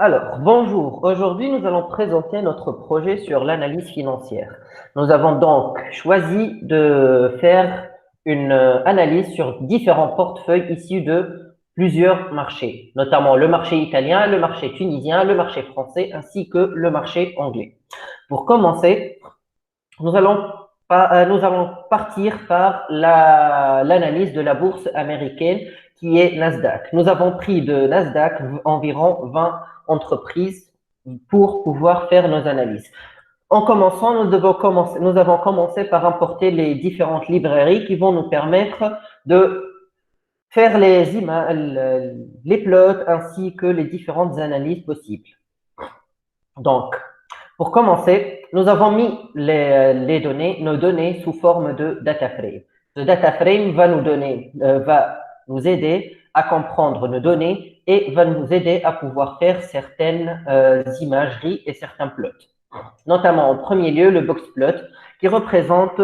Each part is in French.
Alors, bonjour. Aujourd'hui, nous allons présenter notre projet sur l'analyse financière. Nous avons donc choisi de faire une analyse sur différents portefeuilles issus de plusieurs marchés, notamment le marché italien, le marché tunisien, le marché français, ainsi que le marché anglais. Pour commencer, nous allons partir par l'analyse de la bourse américaine qui est Nasdaq. Nous avons pris de Nasdaq environ 20 entreprises pour pouvoir faire nos analyses. En commençant, nous avons commencé par importer les différentes librairies qui vont nous permettre de faire les images, les plots ainsi que les différentes analyses possibles. Donc, pour commencer, nous avons mis nos données sous forme de data frame. Ce data frame va nous aider à comprendre nos données et va nous aider à pouvoir faire certaines imageries et certains plots. Notamment en premier lieu le box plot qui représente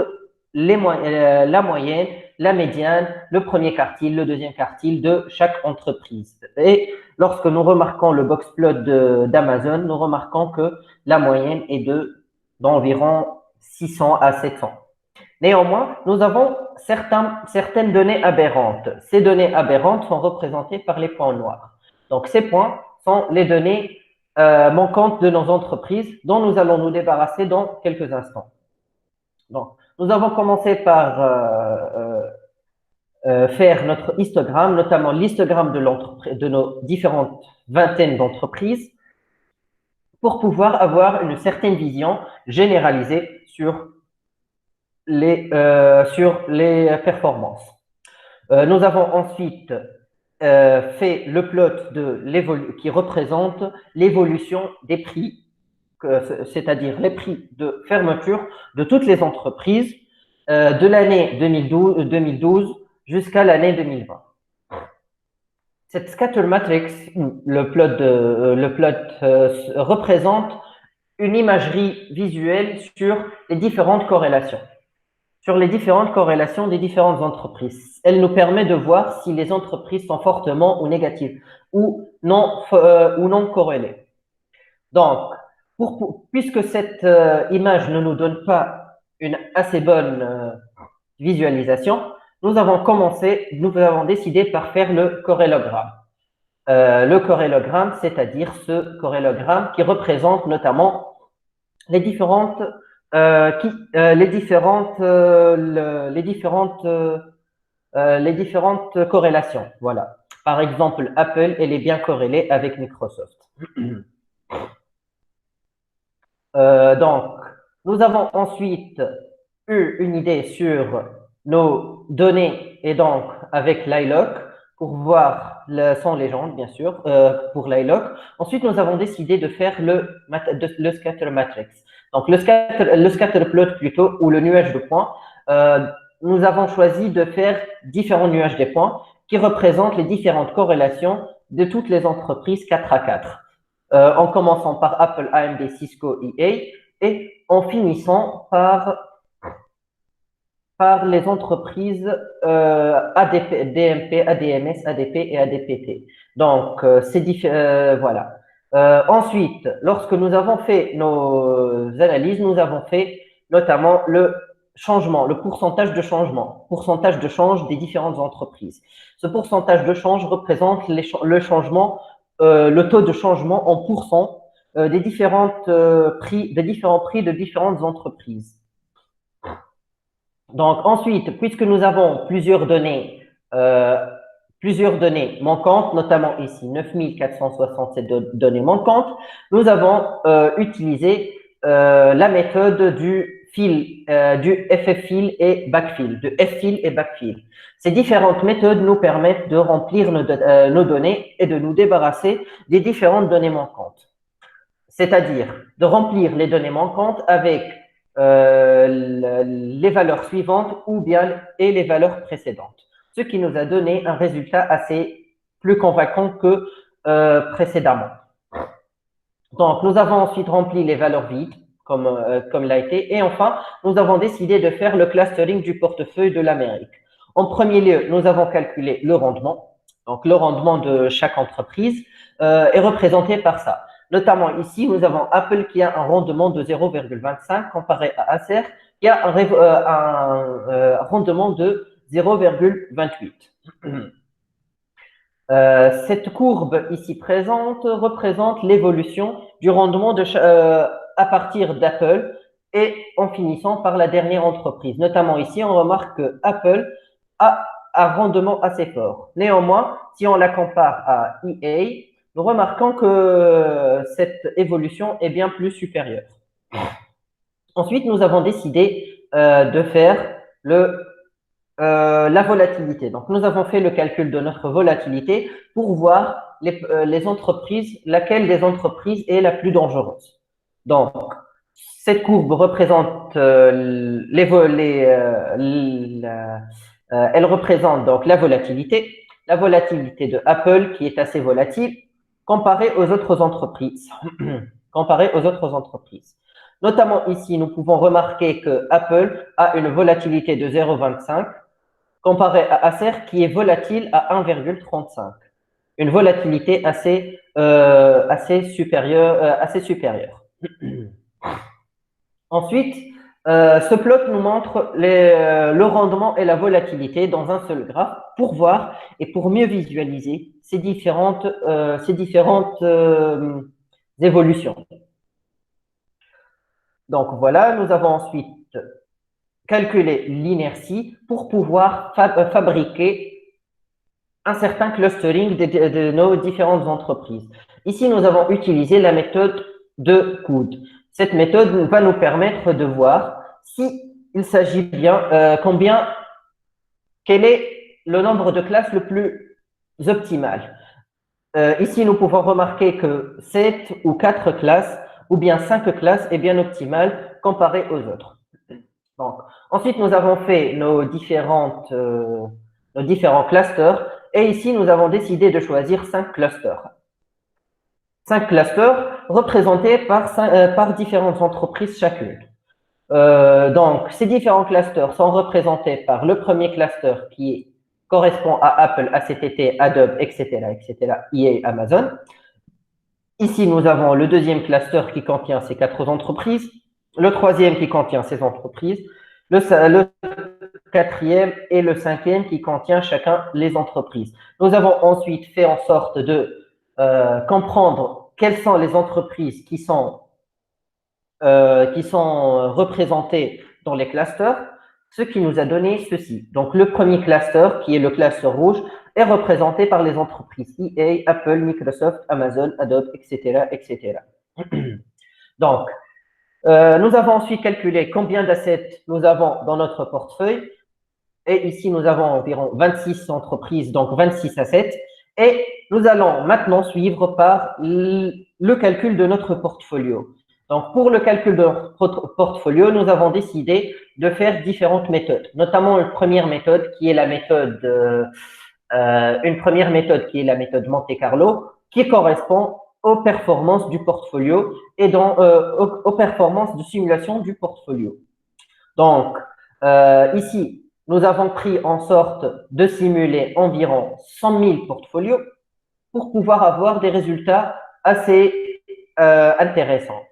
la moyenne, la médiane, le premier quartile, le deuxième quartile de chaque entreprise. Et lorsque nous remarquons le box plot d'Amazon, nous remarquons que la moyenne est d'environ 600 à 700. Néanmoins, nous avons certaines données aberrantes. Ces données aberrantes sont représentées par les points noirs. Donc, ces points sont les données manquantes de nos entreprises dont nous allons nous débarrasser dans quelques instants. Donc, nous avons commencé par faire notre histogramme, notamment l'histogramme de nos différentes vingtaines d'entreprises pour pouvoir avoir une certaine vision généralisée sur les performances. Nous avons ensuite fait le plot qui représente l'évolution des prix, c'est-à-dire les prix de fermeture de toutes les entreprises de l'année 2012 jusqu'à l'année 2020. Cette scatter matrix, le plot représente une imagerie visuelle sur les différentes corrélations. Sur les différentes corrélations des différentes entreprises. Elle nous permet de voir si les entreprises sont fortement ou négatives ou non corrélées. Donc, puisque cette image ne nous donne pas une assez bonne visualisation, nous avons décidé par faire le corrélogramme. Le corrélogramme, c'est-à-dire ce corrélogramme qui représente notamment les différentes corrélations. Voilà. Par exemple, Apple, elle est bien corrélée avec Microsoft. Donc, nous avons ensuite eu une idée sur nos données et donc avec l'iLoc pour voir sans légende, bien sûr, pour l'iLoc. Ensuite, nous avons décidé de faire le scatter matrix. Donc, le scatter plot plutôt, ou le nuage de points, nous avons choisi de faire différents nuages des points qui représentent les différentes corrélations de toutes les entreprises 4 à 4. En commençant par Apple, AMD, Cisco, EA, et en finissant par les entreprises ADP, DMP, ADMS, ADP et ADPT. Donc, voilà. Ensuite, lorsque nous avons fait nos analyses, nous avons fait notamment le pourcentage de change des différentes entreprises. Ce pourcentage de change représente le taux de changement en pourcent des différents prix de différentes entreprises. Donc ensuite, puisque nous avons plusieurs données manquantes, notamment ici 9467 données manquantes, nous avons utilisé la méthode du FF-fill et backfill, de F-fill et backfill. Ces différentes méthodes nous permettent de remplir nos données et de nous débarrasser des différentes données manquantes. C'est-à-dire de remplir les données manquantes avec les valeurs suivantes ou bien et les valeurs précédentes. Ce qui nous a donné un résultat assez plus convaincant que précédemment. Donc, nous avons ensuite rempli les valeurs vides, comme l'a été. Et enfin, nous avons décidé de faire le clustering du portefeuille de l'Amérique. En premier lieu, nous avons calculé le rendement, donc le rendement de chaque entreprise. est représenté par ça. Notamment ici, nous avons Apple qui a un rendement de 0,25 comparé à Acer qui a un rendement de 0,28. Cette courbe ici présente représente l'évolution du rendement à partir d'Apple et en finissant par la dernière entreprise. Notamment ici, on remarque que Apple a un rendement assez fort. Néanmoins, si on la compare à EA, nous remarquons que cette évolution est bien plus supérieure. Ensuite, nous avons décidé de faire la volatilité. Donc, nous avons fait le calcul de notre volatilité pour voir les entreprises, laquelle des entreprises est la plus dangereuse. Donc, cette courbe représente elle représente donc la volatilité de Apple qui est assez volatile comparée aux autres entreprises. comparée aux autres entreprises. Notamment ici, nous pouvons remarquer que Apple a une volatilité de 0,25 comparé à Acer qui est volatile à 1,35. Une volatilité assez supérieure. Ensuite, ce plot nous montre le rendement et la volatilité dans un seul graphe pour voir et pour mieux visualiser ces différentes évolutions. Donc voilà, nous avons ensuite calculé l'inertie pour pouvoir fabriquer un certain clustering de nos différentes entreprises. Ici, nous avons utilisé la méthode de coude. Cette méthode va nous permettre de voir si il s'agit bien, quel est le nombre de classes le plus optimal. Ici, nous pouvons remarquer que 7 ou 4 classes ou bien 5 classes est bien optimal comparé aux autres. Donc, ensuite, nous avons fait nos différents clusters et ici, nous avons décidé de choisir 5 clusters. 5 clusters représentés par différentes entreprises chacune. Donc, ces différents clusters sont représentés par le premier cluster qui correspond à Apple, ACTT, Adobe, etc., EA, Amazon. Ici, nous avons le deuxième cluster qui contient ces 4 entreprises, le troisième qui contient ces entreprises, le quatrième et le cinquième qui contient chacun les entreprises. Nous avons ensuite fait en sorte de comprendre quelles sont les entreprises qui sont représentées dans les clusters, ce qui nous a donné ceci. Donc, le premier cluster, qui est le cluster rouge, est représenté par les entreprises EA, Apple, Microsoft, Amazon, Adobe, etc. Donc, nous avons ensuite calculé combien d'assets nous avons dans notre portefeuille. Et ici, nous avons environ 26 entreprises, donc 26 assets. Et nous allons maintenant suivre par le calcul de notre portfolio. Donc, pour le calcul de notre portfolio, nous avons décidé de faire différentes méthodes, notamment une première méthode qui est la méthode Monte Carlo, qui correspond aux performances du portfolio et aux performances de simulation du portfolio. Donc, ici, nous avons pris en sorte de simuler environ 100 000 portfolios pour pouvoir avoir des résultats assez intéressants.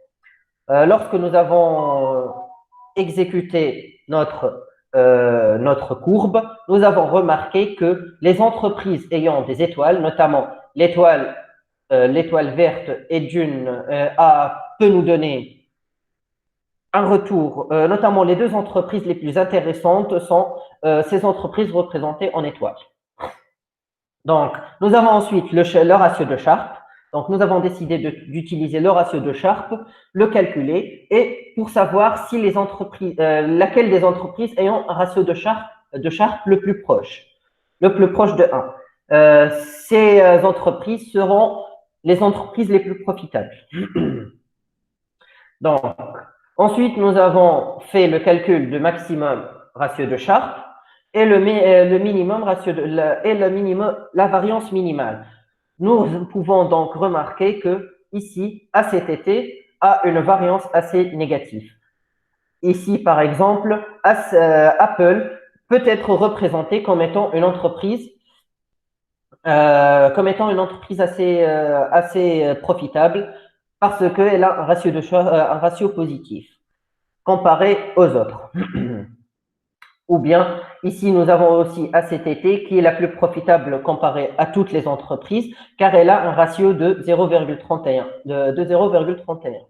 Lorsque nous avons exécuté notre courbe, nous avons remarqué que les entreprises ayant des étoiles, notamment l'étoile verte peut nous donner un retour, notamment les 2 entreprises les plus intéressantes sont ces entreprises représentées en étoiles. Donc, nous avons ensuite le ratio de Sharpe. Donc, nous avons décidé d'utiliser le ratio de Sharpe, le calculer et pour savoir si les entreprises, laquelle des entreprises ayant un ratio de Sharpe le plus proche de 1. Ces entreprises seront les entreprises les plus profitables. Donc, ensuite, nous avons fait le calcul du maximum ratio de Sharpe et le minimum ratio la variance minimale. Nous pouvons donc remarquer que ici, ACTT a une variance assez négative. Ici, par exemple, Apple peut être représenté comme étant une entreprise comme étant une entreprise assez profitable parce qu'elle a un ratio, un ratio positif comparé aux autres. Ou bien, ici, nous avons aussi ACTT qui est la plus profitable comparée à toutes les entreprises car elle a un ratio de 0,31. De 0,31.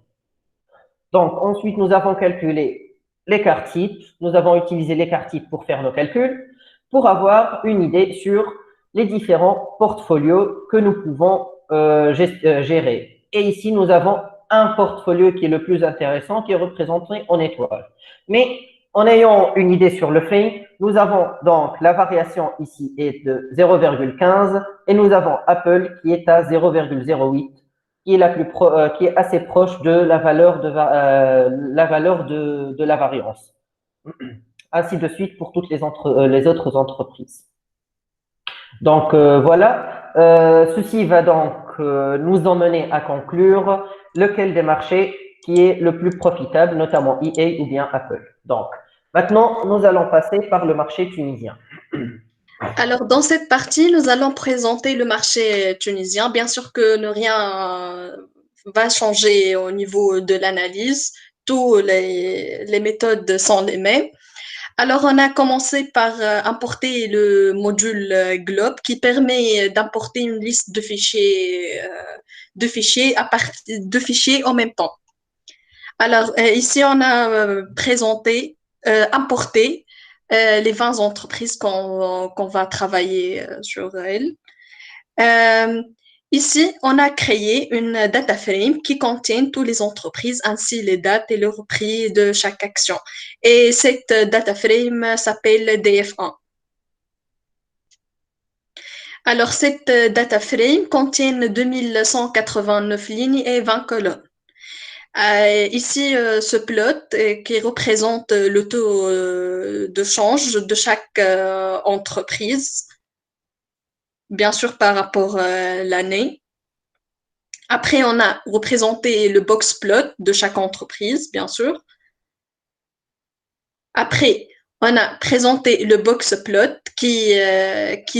Donc, ensuite, nous avons calculé l'écart type. Nous avons utilisé l'écart type pour faire nos calculs, pour avoir une idée sur les différents portfolios que nous pouvons gérer. Et ici, nous avons un portfolio qui est le plus intéressant, qui est représenté en étoiles. Mais en ayant une idée sur le fait, nous avons donc la variation ici est de 0,15 et nous avons Apple qui est à 0,08 qui est, qui est assez proche de la valeur de la variance. Ainsi de suite pour toutes les autres entreprises. Donc voilà, ceci va donc nous emmener à conclure lequel des marchés qui est le plus profitable, notamment EA ou bien Apple. Donc maintenant, nous allons passer par le marché tunisien. Alors, dans cette partie, nous allons présenter le marché tunisien. Bien sûr que ne rien va changer au niveau de l'analyse. Toutes les méthodes sont les mêmes. Alors, on a commencé par importer le module Globe qui permet d'importer une liste de fichiers à partir de fichiers en même temps. Alors, ici, on a importé les 20 entreprises qu'on va travailler sur elles. Euh, Ici, on a créé une data frame qui contient toutes les entreprises, ainsi les dates et le prix de chaque action. Et cette data frame s'appelle DF1. Alors, cette data frame contient 2189 lignes et 20 colonnes. Ici, ce plot qui représente le taux de change de chaque entreprise, bien sûr par rapport à l'année. Après, on a représenté le box plot de chaque entreprise, bien sûr. Après, on a présenté le box plot qui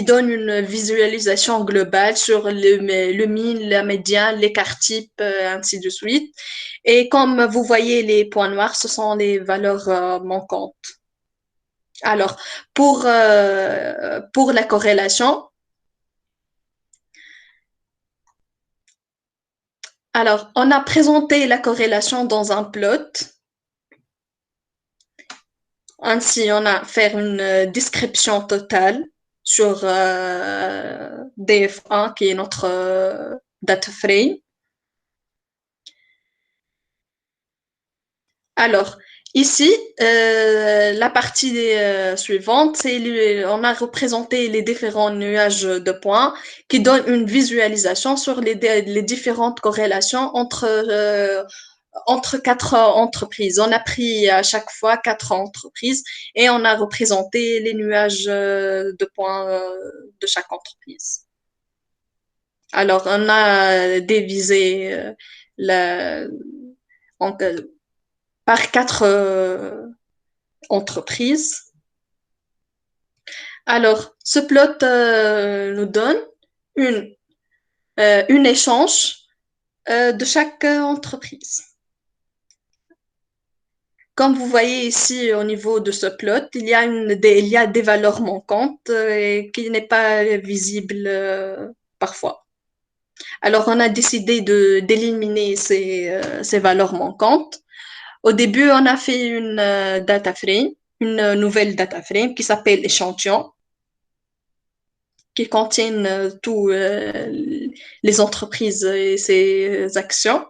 donne une visualisation globale sur le mean, la médiane, l'écart type, ainsi de suite. Et comme vous voyez, les points noirs, ce sont les valeurs manquantes. Alors, pour la corrélation, alors, on a présenté la corrélation dans un plot. Ainsi, on a fait une description totale sur DF1, qui est notre data frame. Alors, ici, la partie suivante, on a représenté les différents nuages de points qui donnent une visualisation sur les différentes corrélations entre quatre entreprises. On a pris à chaque fois quatre entreprises et on a représenté les nuages de points de chaque entreprise. Alors, on a divisé la, en, par quatre entreprises. Alors, ce plot nous donne une, une échange de chaque entreprise. Comme vous voyez ici au niveau de ce plot, il y a des valeurs manquantes qui n'est pas visible parfois. Alors, on a décidé d'éliminer ces valeurs manquantes. Au début, on a fait une data frame, une nouvelle data frame qui s'appelle échantillon, qui contient tous les entreprises et ses actions.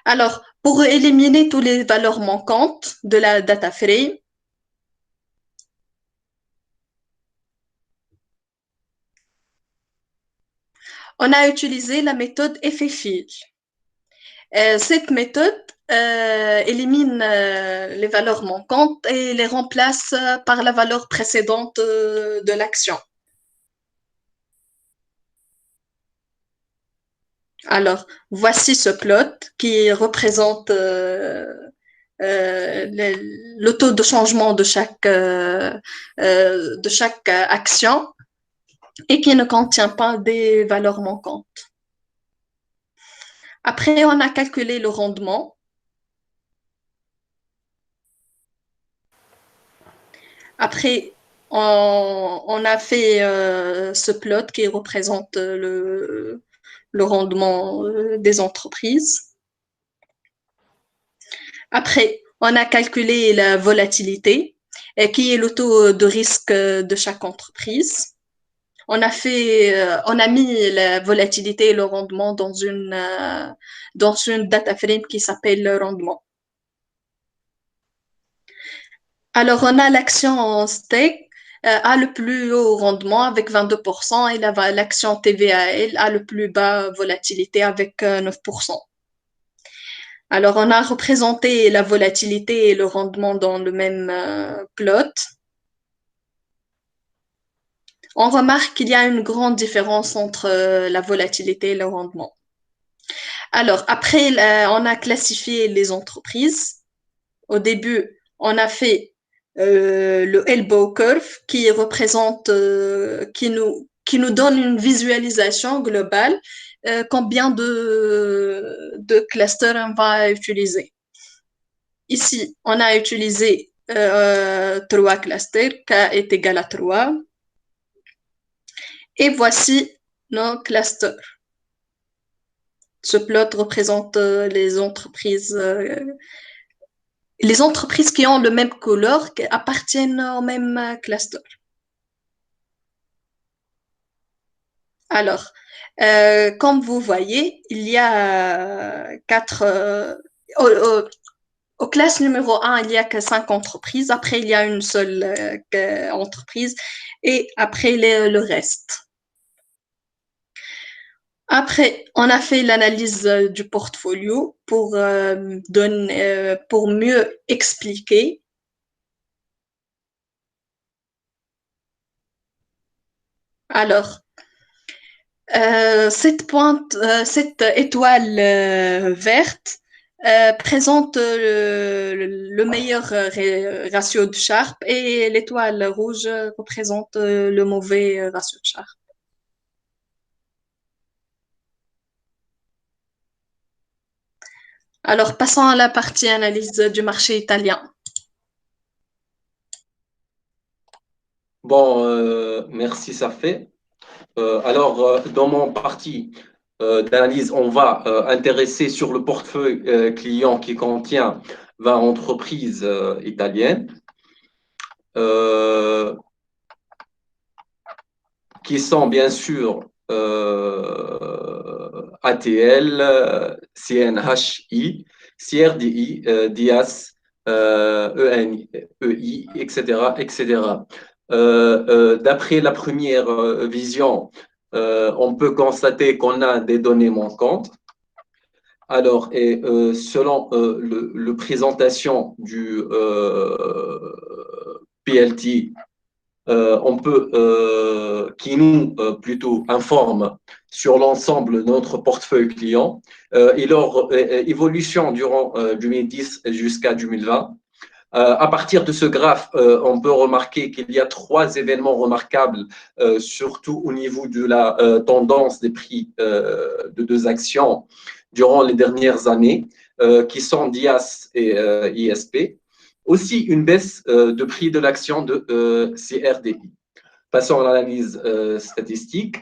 Alors, pour éliminer toutes les valeurs manquantes de la data frame, on a utilisé la méthode effet fil. Cette méthode élimine les valeurs manquantes et les remplace par la valeur précédente de l'action. Alors, voici ce plot qui représente le taux de changement de chaque action. et qui ne contient pas des valeurs manquantes. Après, on a calculé le rendement. Après, on a fait ce plot qui représente le rendement des entreprises. Après, on a calculé la volatilité, qui est le taux de risque de chaque entreprise. On a mis la volatilité et le rendement dans une data frame qui s'appelle le rendement. Alors, on a l'action en stake a le plus haut rendement avec 22% et l'action TVAL a le plus bas volatilité avec 9%. Alors, on a représenté la volatilité et le rendement dans le même plot. On remarque qu'il y a une grande différence entre la volatilité et le rendement. Alors, après, on a classifié les entreprises. Au début, on a fait le elbow curve qui représente, qui nous donne une visualisation globale, combien de clusters on va utiliser. Ici, on a utilisé 3 clusters, K est égal à 3. Et voici nos clusters. Ce plot représente les entreprises qui ont le même couleur, qui appartiennent au même cluster. Alors, comme vous voyez, il y a au classe numéro 1, il n'y a que 5 entreprises. Après, il y a une seule entreprise. Et après, le reste. Après, on a fait l'analyse du portfolio pour mieux expliquer. Alors, cette étoile verte présente le meilleur ratio de Sharpe et l'étoile rouge représente le mauvais ratio de Sharpe. Alors, passons à la partie analyse du marché italien. Bon, merci, ça fait. Alors, dans mon parti d'analyse, on va intéresser sur le portefeuille client qui contient 20 entreprises italiennes qui sont bien sûr ATL, CNHI, CRDI, DIAS, EI, etc., etc. D'après la première vision, on peut constater qu'on a des données manquantes. Alors, et selon le présentation du PLT, on peut, qui nous plutôt informe sur l'ensemble de notre portefeuille client et leur évolution durant 2010 jusqu'à 2020. À partir de ce graphe, on peut remarquer qu'il y a 3 événements remarquables, surtout au niveau de la tendance des prix de 2 actions durant les dernières années, qui sont DIAS et ISP. Aussi, une baisse de prix de l'action de CRDI. Passons à l'analyse statistique.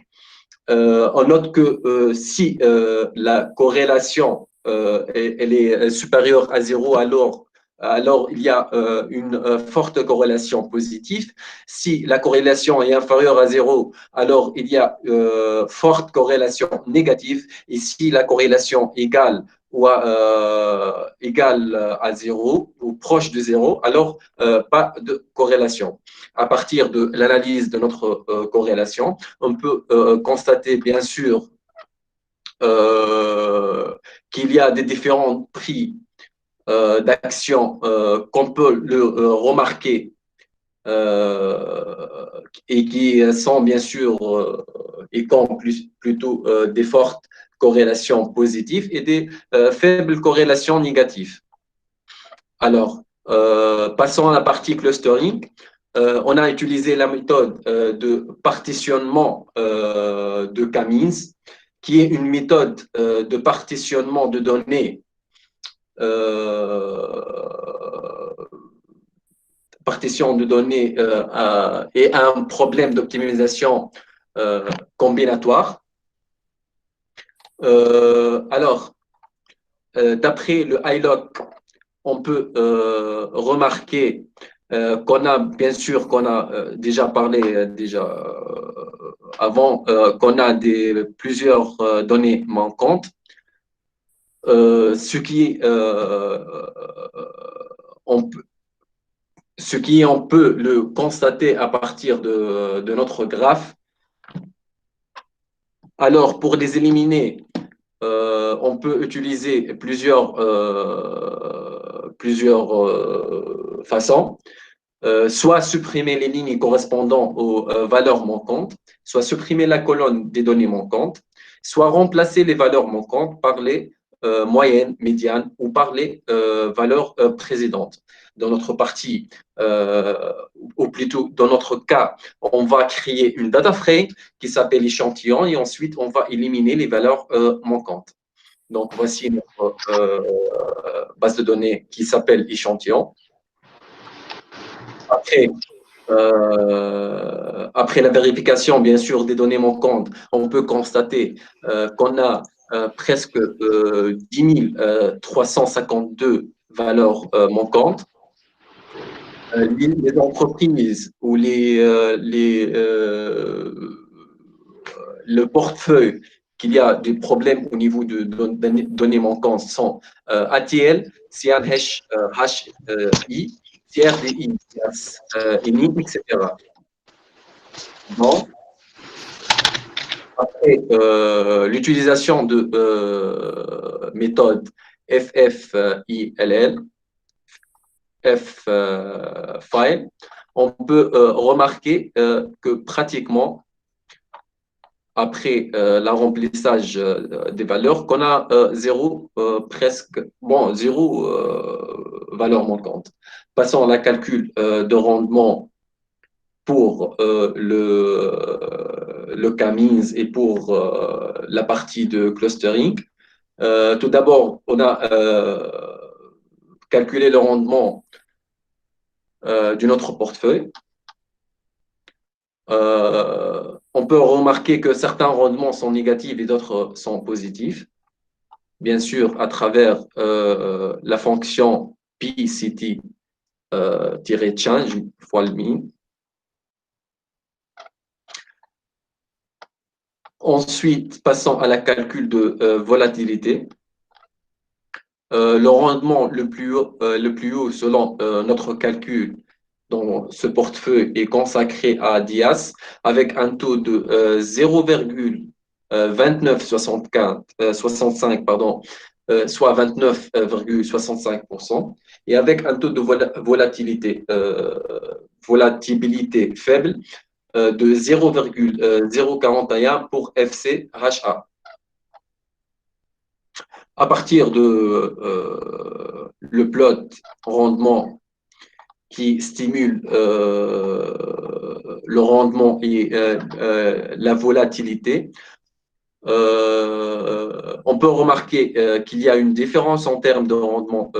On note que si la corrélation elle est supérieure à 0, alors il y a une forte corrélation positive. Si la corrélation est inférieure à 0, alors il y a forte corrélation négative. Et si la corrélation égale à 0 ou proche de 0, alors pas de corrélation. À partir de l'analyse de notre corrélation, on peut constater bien sûr qu'il y a des différents prix d'actions qu'on peut remarquer et qui sont bien sûr et qui ont plutôt des fortes corrélations positives et des faibles corrélations négatives. Alors, passons à la partie clustering. on a utilisé la méthode de partitionnement de Cummins, qui est une méthode de partitionnement de données et un problème d'optimisation combinatoire. Alors, d'après le iLock, on peut remarquer qu'on a, bien sûr, qu'on a déjà parlé avant, qu'on a plusieurs données manquantes. Ce qui on peut le constater à partir de notre graphe. Alors, pour les éliminer, on peut utiliser plusieurs façons. Soit supprimer les lignes correspondant aux valeurs manquantes, soit supprimer la colonne des données manquantes, soit remplacer les valeurs manquantes par les moyennes, médianes ou par les valeurs précédentes. Dans notre partie, ou plutôt dans notre cas, on va créer une data frame qui s'appelle échantillon et ensuite on va éliminer les valeurs manquantes. Donc voici notre base de données qui s'appelle échantillon. Après la vérification, bien sûr, des données manquantes, on peut constater qu'on a presque 10 352 valeurs manquantes. Les entreprises ou le portefeuille qu'il y a des problèmes au niveau de données manquantes sont ATL, CNH, HI, CRDI, INI, etc. Bon. Après, l'utilisation de méthode FFILL, F-file, on peut remarquer que pratiquement, après le remplissage des valeurs, qu'on a zéro valeur manquante. Passons à la calcul de rendement pour le Cummins et pour la partie de clustering. Tout d'abord, on a calculé le rendement de notre portefeuille. On peut remarquer que certains rendements sont négatifs et d'autres sont positifs. Bien sûr, à travers la fonction PCT-change fois le min. Ensuite, passons à la calcul de volatilité. Le rendement le plus haut selon notre calcul dans ce portefeuille est consacré à DIAS avec un taux de 0,2965, soit 29,65%, et avec un taux de volatilité faible de 0,041 pour FCHA. À partir de le plot rendement qui stimule le rendement et la volatilité, on peut remarquer qu'il y a une différence en termes de rendement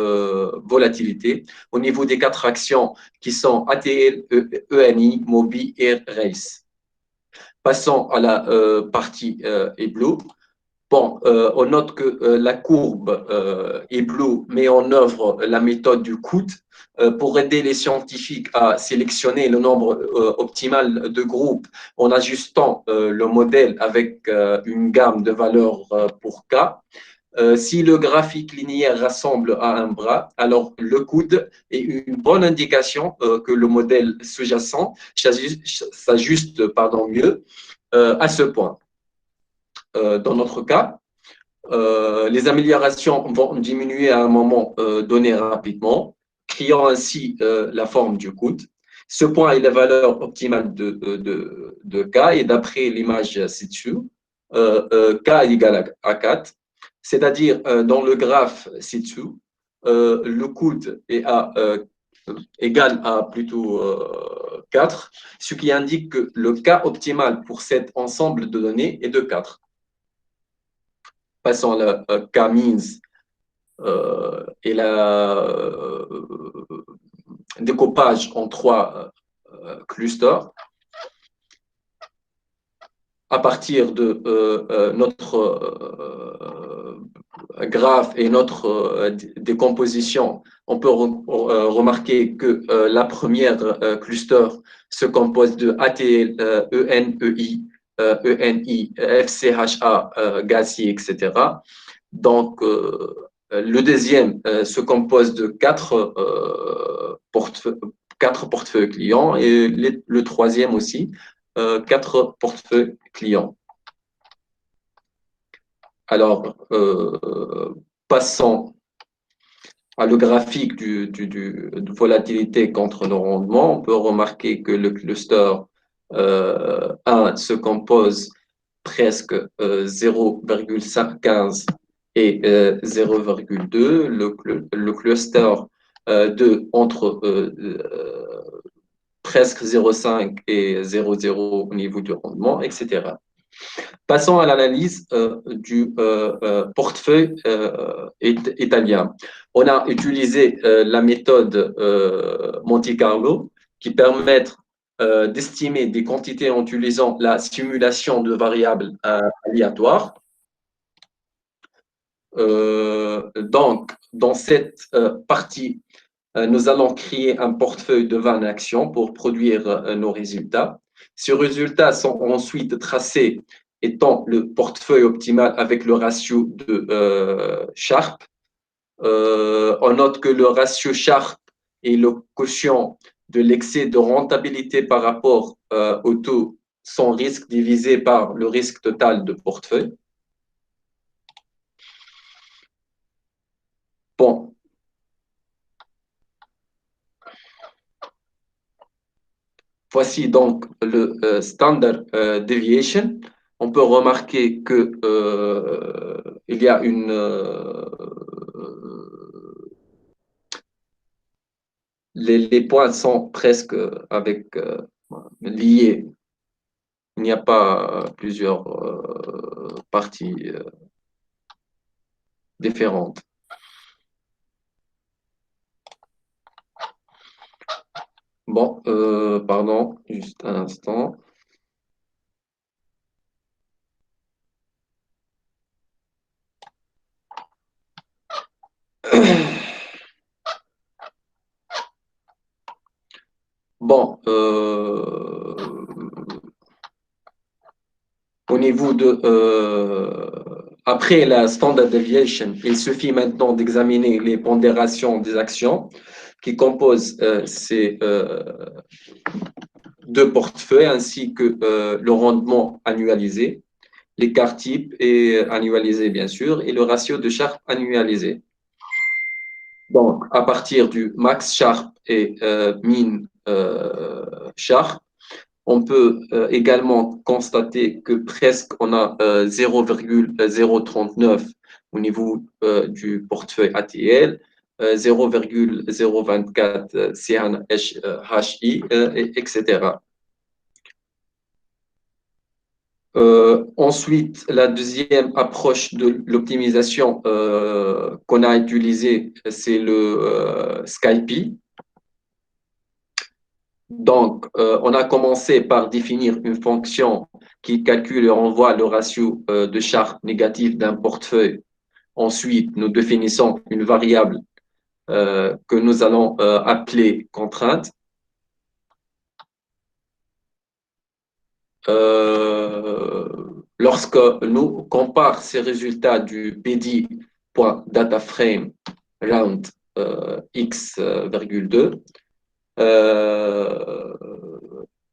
volatilité au niveau des 4 actions qui sont ATL, ENI, MOBI et RACE. Passons à la partie EBLO. Bon, on note que la courbe EBLO met en œuvre la méthode du coût pour aider les scientifiques à sélectionner le nombre optimal de groupes en ajustant le modèle avec une gamme de valeurs pour K. Si le graphique linéaire rassemble à un bras, alors le coude est une bonne indication que le modèle sous-jacent s'ajuste mieux à ce point. Dans notre cas, les améliorations vont diminuer à un moment donné rapidement, créant ainsi la forme du coude. Ce point est la valeur optimale de K et d'après l'image ci-dessous, K est égal à 4, c'est-à-dire dans le graphe ci-dessous, le coude est à égale à plutôt 4, ce qui indique que le cas optimal pour cet ensemble de données est de 4. Passons le cas means et le découpage en 3 clusters. À partir de notre graphe et notre décomposition, on peut remarquer que la première cluster se compose de ATL, ENEI, ENI, FCHA, gazier, etc. Donc, le deuxième se compose de 4 portefeuilles clients et le troisième aussi, 4 portefeuilles clients. Alors, passons à le graphique de volatilité contre le rendement. On peut remarquer que le cluster 1 se compose presque 0,15 et 0,2. Le cluster 2 entre presque 0,5 et 0,0 au niveau du rendement, etc. Passons à l'analyse du portefeuille italien. On a utilisé la méthode Monte Carlo qui permet d'estimer des quantités en utilisant la simulation de variables aléatoires. Donc, dans cette partie, nous allons créer un portefeuille de 20 actions pour produire nos résultats. Ces résultats sont ensuite tracés étant le portefeuille optimal avec le ratio de Sharpe. On note que le ratio Sharpe est le quotient de l'excès de rentabilité par rapport au taux sans risque divisé par le risque total de portefeuille. Bon. Voici donc le standard deviation. On peut remarquer que il y a les points sont presque avec liés. Il n'y a pas plusieurs parties différentes. Bon, pardon, juste un instant. Bon, au niveau de après la standard deviation, il suffit maintenant d'examiner les pondérations des actions qui composent ces deux portefeuilles ainsi que le rendement annualisé, l'écart type est annualisé bien sûr et le ratio de Sharpe annualisé. Donc, à partir du max Sharpe et min Sharpe, on peut également constater que presque on a 0,039 au niveau du portefeuille ATL, 0,024 CNHI, etc. Ensuite, la deuxième approche de l'optimisation qu'on a utilisée, c'est le SkyPea. Donc, on a commencé par définir une fonction qui calcule et renvoie le ratio de Sharpe négatif d'un portefeuille. Ensuite, nous définissons une variable que nous allons appeler contrainte. Lorsque nous comparons ces résultats du PD.DataFrame round x,2,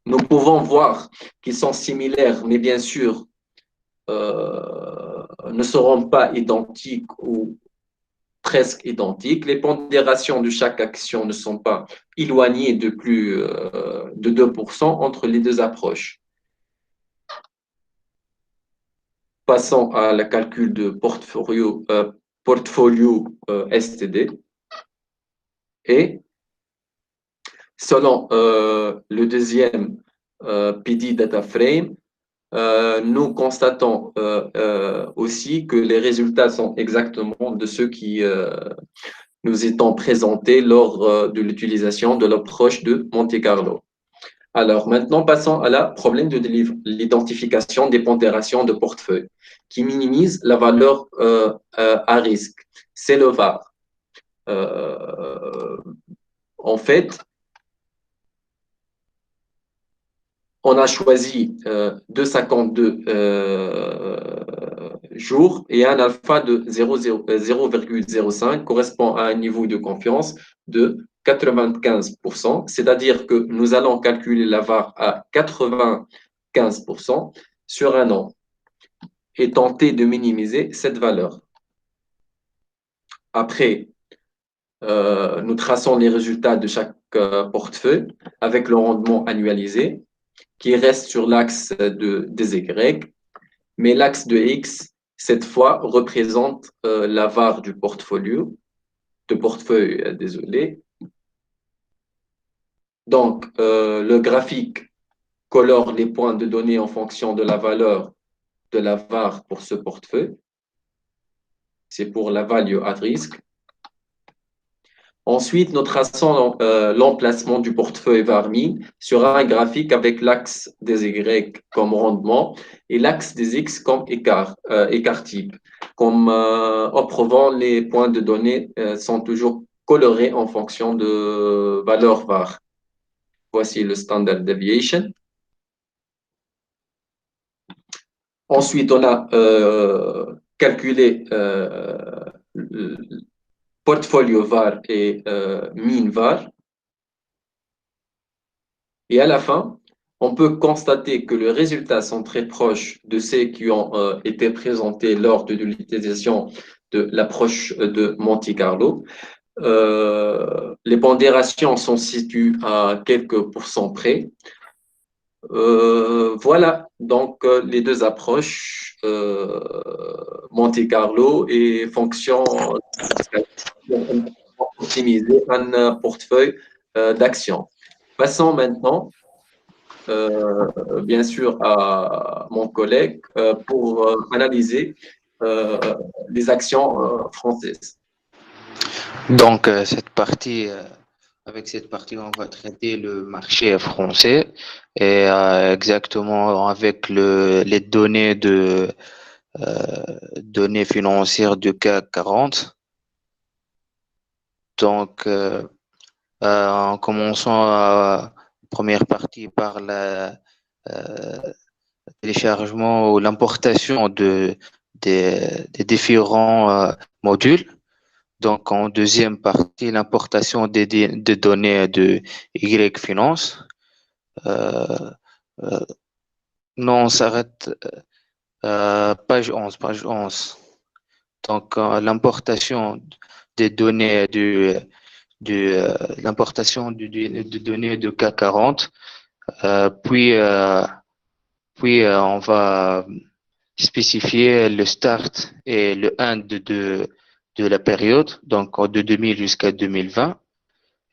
nous pouvons voir qu'ils sont similaires, mais bien sûr, ne seront pas identiques ou presque identiques. Les pondérations de chaque action ne sont pas éloignées de plus de 2% entre les deux approches. Passons à la calcul de portfolio STD. Et selon le deuxième PD Data Frame, nous constatons aussi que les résultats sont exactement de ceux qui nous étant présentés lors de l'utilisation de l'approche de Monte Carlo. Alors, maintenant, passons à la problème de l'identification des pondérations de portefeuille qui minimise la valeur à risque. C'est le VAR. En fait, on a choisi 2,52 jours et un alpha de 0,05 correspond à un niveau de confiance de 95%, c'est-à-dire que nous allons calculer la VAR à 95% sur un an et tenter de minimiser cette valeur. Après, nous traçons les résultats de chaque portefeuille avec le rendement annualisé qui reste sur l'axe des Y, mais l'axe de X, cette fois, représente la VAR du portefeuille, désolé. Donc, le graphique colore les points de données en fonction de la valeur de la VAR pour ce portefeuille. C'est pour la value at risk. Ensuite, nous traçons l'emplacement du portefeuille VAR-min sur un graphique avec l'axe des Y comme rendement et l'axe des X comme écart type. Comme auparavant, les points de données sont toujours colorés en fonction de valeur VAR. Voici le standard deviation. Ensuite, on a calculé portfolio VAR et mean VAR. Et à la fin, on peut constater que les résultats sont très proches de ceux qui ont été présentés lors de l'utilisation de l'approche de Monte Carlo. Les pondérations sont situées à quelques pourcents près. Voilà, donc les deux approches, Monte Carlo et fonction pour optimiser un portefeuille d'actions. Passons maintenant, bien sûr, à mon collègue pour analyser les actions françaises. Donc, avec cette partie, on va traiter le marché français et exactement avec les données financières du CAC 40. Donc, en commençant première partie par le téléchargement ou l'importation des différents modules. Donc, en deuxième partie, l'importation des données de Y Finance. Non, on s'arrête page 11. Donc, l'importation des données l'importation de données de CAC 40. Puis on va spécifier le start et le end de la période, donc de 2000 jusqu'à 2020.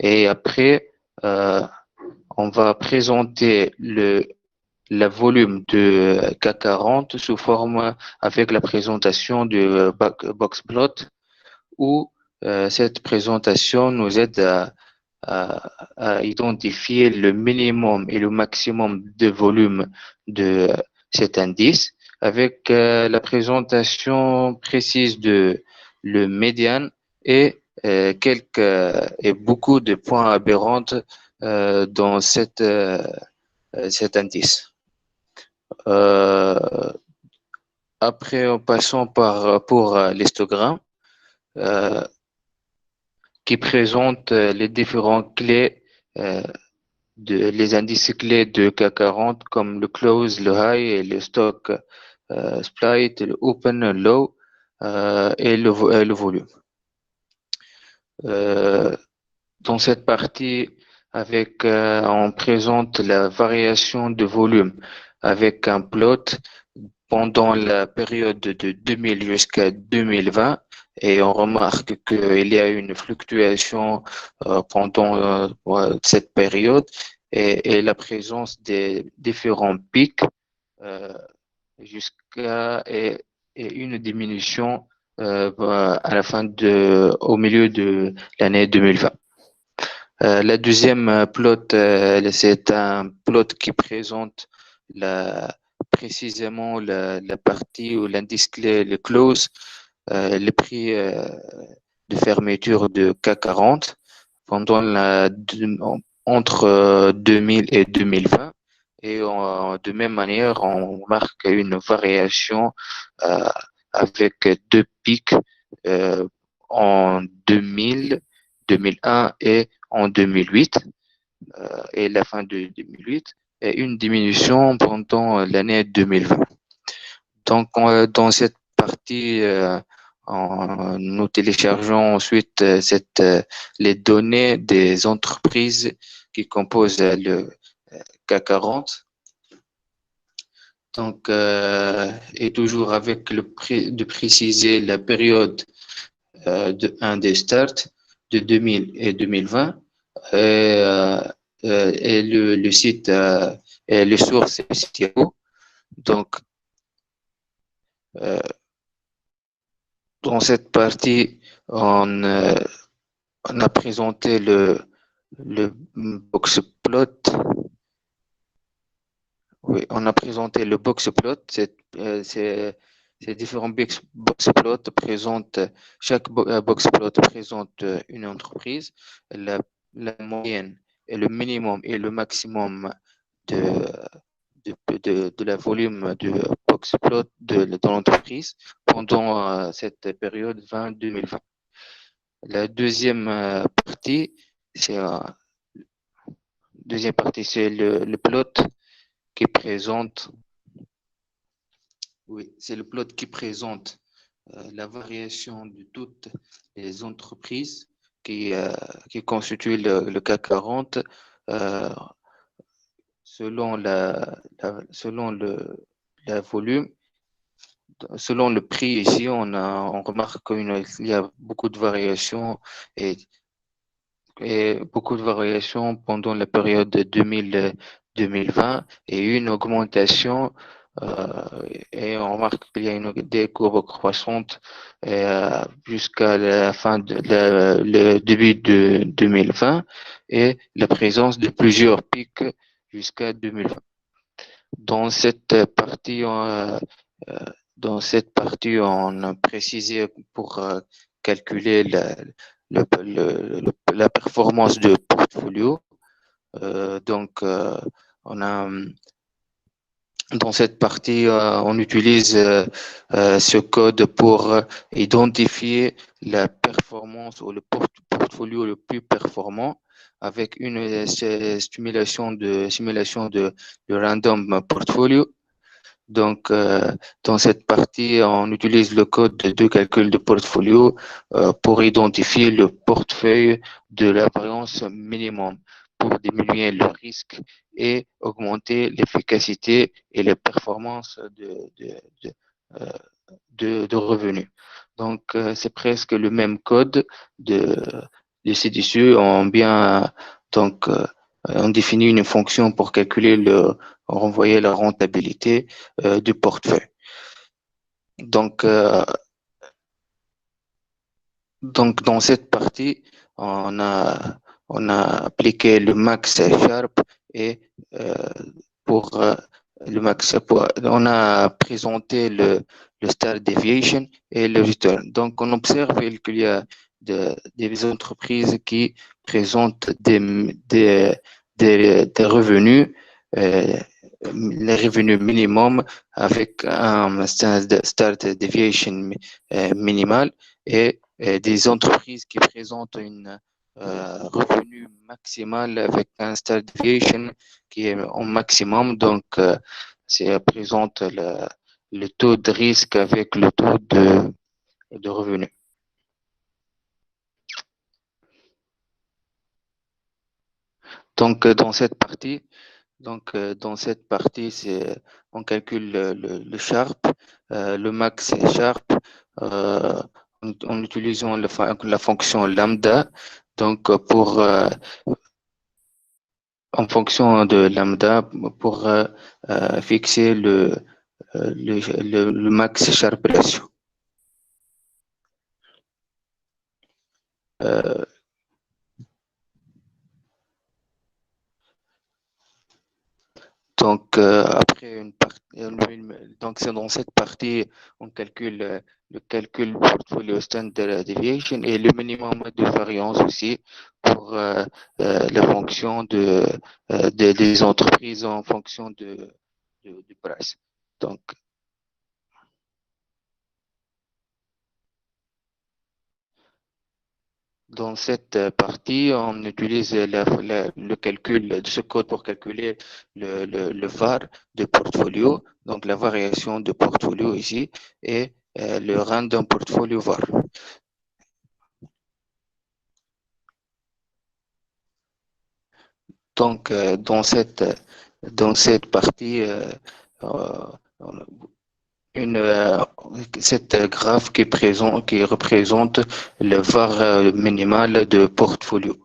Et après, on va présenter le volume de CAC 40 sous forme avec la présentation du box plot où cette présentation nous aide à identifier le minimum et le maximum de volume de cet indice avec la présentation précise de le médian et beaucoup de points aberrants dans cet indice. Après, en passant pour l'histogramme qui présente les différents clés, les indices clés de CAC 40 comme le close, le high et le stock split, le open, le low et le volume. Dans cette partie, on présente la variation de volume avec un plot pendant la période de 2000 jusqu'à 2020 et on remarque qu'il y a une fluctuation pendant cette période et la présence des différents pics euh, jusqu'à et une diminution à la fin au milieu de l'année 2020. La deuxième plot, c'est un plot qui présente précisément la partie ou l'indice clé, le close, les prix de fermeture de CAC 40 pendant entre 2000 et 2020. Et de même manière, on marque une variation avec deux pics en 2000, 2001 et en 2008 et la fin de 2008 et une diminution pendant l'année 2020. Donc, dans cette partie, nous téléchargeons ensuite les données des entreprises qui composent le CAC 40. Donc, et toujours avec de préciser la période des starts de 2000 et 2020 et le site et les sources STO. Donc, dans cette partie, on a présenté le box plot. Oui, on a présenté le box plot. Ces différents box plots présentent, chaque box plot présente une entreprise, la moyenne et le minimum et le maximum de la volume de box plot de l'entreprise pendant cette période 2020. La deuxième partie, c'est le plot qui présente. Oui, c'est le plot qui présente la variation de toutes les entreprises qui constituent le CAC 40 selon selon le volume. Selon le prix ici, on remarque qu'il y a beaucoup de variations et beaucoup de variations pendant la période de 2020 et une augmentation et on remarque qu'il y a des courbes croissantes jusqu'à la fin le début de 2020 et la présence de plusieurs pics jusqu'à 2020. Dans cette partie, on a précisé pour calculer la performance de portfolio. Donc, dans cette partie, on utilise ce code pour identifier la performance ou le portfolio le plus performant avec une simulation de random portfolio. Donc, dans cette partie, on utilise le code de calcul de portfolio pour identifier le portefeuille de la variance minimum pour diminuer le risque et augmenter l'efficacité et les performances de revenus. Donc, c'est presque le même code de CDCE. On définit une fonction pour calculer renvoyer la rentabilité du portefeuille. Donc, dans cette partie, on a appliqué le max Sharp et pour le max, on a présenté le standard deviation et le return. Donc, on observe qu'il y a des entreprises qui présentent des revenus, les revenus minimum avec un standard deviation minimal et des entreprises qui présentent une revenu maximal avec un standard deviation qui est au maximum. Donc, ça présente le taux de risque avec le taux de revenu. Donc, dans cette partie, Donc, dans cette partie, on calcule le Sharp, le max Sharp, en utilisant la fonction lambda. Donc, en fonction de lambda, pour fixer le max Sharp ratio. Donc, après donc c'est dans cette partie, on calcule le calcul portfolio standard deviation et le minimum de variance aussi pour la fonction des entreprises en fonction du price. Donc, dans cette partie, on utilise le calcul de ce code pour calculer le VAR de portfolio, donc la variation de portfolio ici, et le random portfolio VAR. Donc, dans cette partie, cette graphe qui représente le VAR minimal de portfolio.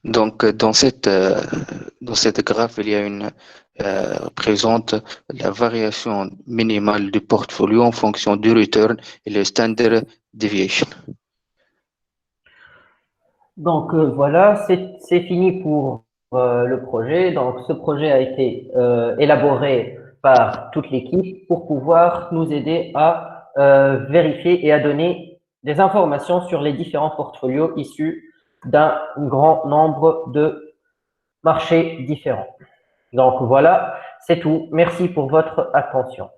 Donc, dans cette graphe, il y a présente la variation minimale du portfolio en fonction du return et le standard deviation. Donc voilà, c'est fini pour le projet. Donc ce projet a été élaboré par toute l'équipe pour pouvoir nous aider à vérifier et à donner des informations sur les différents portfolios issus d'un grand nombre de marchés différents. Donc voilà, c'est tout. Merci pour votre attention.